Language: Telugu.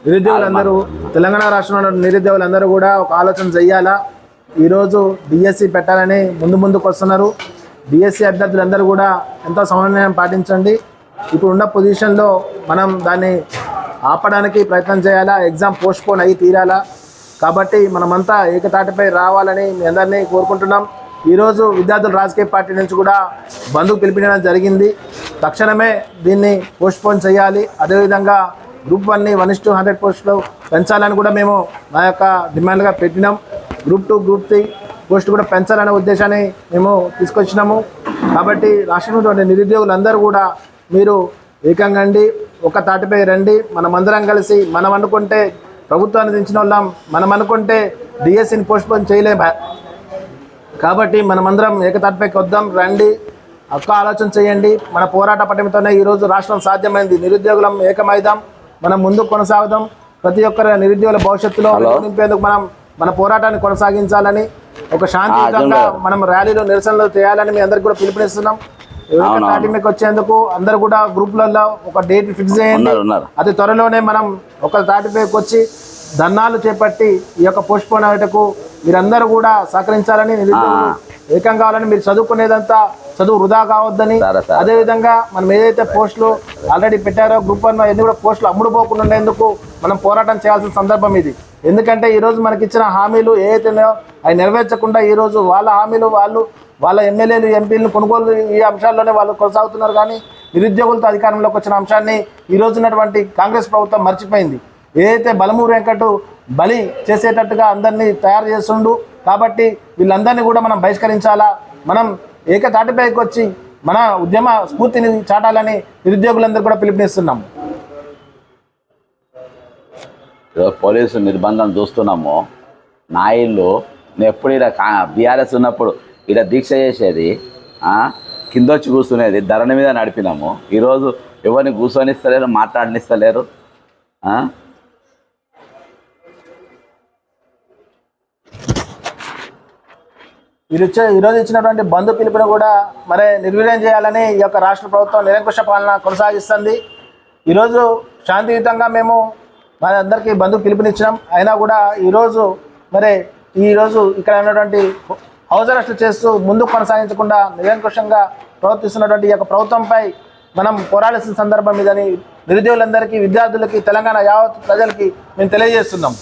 నిరుద్యోగులందరూ తెలంగాణ రాష్ట్రంలో నిరుద్యోగులందరూ కూడా ఒక ఆలోచన చేయాలా. ఈరోజు డిఎస్సి పెట్టాలని ముందుకు వస్తున్నారు. డిఎస్సి అభ్యర్థులందరూ కూడా ఎంతో సమన్వయం పాటించండి. ఇప్పుడున్న పొజిషన్లో మనం దాన్ని ఆపడానికి ప్రయత్నం చేయాలా. ఎగ్జామ్ పోస్ట్పోన్ అయ్యి తీరాలా. కాబట్టి మనమంతా ఏకతాటిపై రావాలని మీ అందరినీ కోరుకుంటున్నాం. ఈరోజు విద్యార్థులు రాజకీయ పార్టీ నుంచి కూడా బంధుకు పిలిపించడం జరిగింది. తక్షణమే దీన్ని పోస్ట్పోన్ చేయాలి. అదేవిధంగా గ్రూప్ 1ని 1:100 పోస్టులు పెంచాలని కూడా మేము మా యొక్క డిమాండ్గా పెట్టినాం. గ్రూప్ 2, గ్రూప్ 3 పోస్టు కూడా పెంచాలనే ఉద్దేశాన్ని మేము తీసుకొచ్చినాము. కాబట్టి రాష్ట్రంలో నిరుద్యోగులందరూ కూడా మీరు ఏకంగా ఒక తాటిపై రండి. మనమందరం కలిసి మనం అనుకుంటే ప్రభుత్వాన్ని దించిన వాళ్ళం, మనం అనుకుంటే డిఎస్సిని పోస్ట్పోన్ చేయలేము. కాబట్టి మనమందరం ఏకతాటిపైకి వద్దాం, రండి, ఆలోచన చేయండి. మన పోరాట పటిమతోనే ఈరోజు రాష్ట్రం సాధ్యమైంది. నిరుద్యోగులం ఏకమైదాం, మనం ముందుకు కొనసాగుదాం. ప్రతి ఒక్కరి నిరుద్యోగుల భవిష్యత్తులో నింపేందుకు మనం మన పోరాటాన్ని కొనసాగించాలని, ఒక శాంతియుతంగా మనం ర్యాలీలో నిరసనలు చేయాలని మీ అందరికి కూడా పిలుపునిస్తున్నాం. తాటిమీకి వచ్చేందుకు అందరు కూడా గ్రూపులలో ఒక డేట్ ఫిక్స్ చేయండి. అతి త్వరలోనే మనం ఒక తాటిపైకి వచ్చి ధర్నాలు చేపట్టి ఈ యొక్క పోస్ట్ పోన్ అయ్యేటకు మీరందరూ కూడా సహకరించాలని, నిరుద్యోగులు ఏకం కావాలని, మీరు చదువుకునేదంతా చదువు వృధా కావద్దని, అదేవిధంగా మనం ఏదైతే పోస్టులు ఆల్రెడీ పెట్టారో గ్రూప్ 1 ఎన్ని కూడా పోస్టులు అమ్ముడుపోకుండా ఉండేందుకు మనం పోరాటం చేయాల్సిన సందర్భం ఇది. ఎందుకంటే ఈరోజు మనకి ఇచ్చిన హామీలు ఏవైతేనో అవి నెరవేర్చకుండా ఈరోజు వాళ్ళ హామీలు వాళ్ళ ఎమ్మెల్యేలు ఎంపీలను కొనుగోలు ఈ అంశాల్లోనే వాళ్ళు కొనసాగుతున్నారు. కానీ నిరుద్యోగులతో అధికారంలోకి వచ్చిన అంశాన్ని ఈరోజు ఉన్నటువంటి కాంగ్రెస్ ప్రభుత్వం మర్చిపోయింది. ఏదైతే బలమూరు వెంకట బలి చేసేటట్టుగా అందరినీ తయారు చేస్తుండు. కాబట్టి వీళ్ళందరినీ కూడా మనం బహిష్కరించాలా. మనం ఏకతాటిపైకి వచ్చి మన ఉద్యమ స్ఫూర్తిని చాటాలని నిరుద్యోగులందరూ కూడా పిలుపునిస్తున్నాం. పోలీసు నిర్బంధం చూస్తున్నాము. నా ఇల్లు నేను ఎప్పుడు ఇక్కడ బీఆర్ఎస్ ఉన్నప్పుడు ఇక్కడ దీక్ష చేసేది, కింద వచ్చి కూర్చునేది, ధరణి మీద నడిపినాము. ఈరోజు ఎవరిని కూర్చొనిస్తలేరు, మాట్లాడనిస్తలేరు. ఈరోజు ఇచ్చినటువంటి బంధు పిలుపుని కూడా మరి నిర్వీర్యం చేయాలని ఈ యొక్క రాష్ట్ర ప్రభుత్వం నిరంకుశ పాలన కొనసాగిస్తుంది. ఈరోజు శాంతియుతంగా మేము మన అందరికీ బంధు పిలుపునిచ్చినాం. అయినా కూడా ఈరోజు ఇక్కడ ఉన్నటువంటి హౌస్ అరెస్ట్ చేస్తూ ముందుకు కొనసాగించకుండా నిరంకుశంగా ప్రవర్తిస్తున్నటువంటి ఈ యొక్క ప్రభుత్వంపై మనం పోరాడాల్సిన సందర్భం ఇదని నిరుద్యోగులందరికీ, విద్యార్థులకి, తెలంగాణ యావత్ ప్రజలకి మేము తెలియజేస్తున్నాం.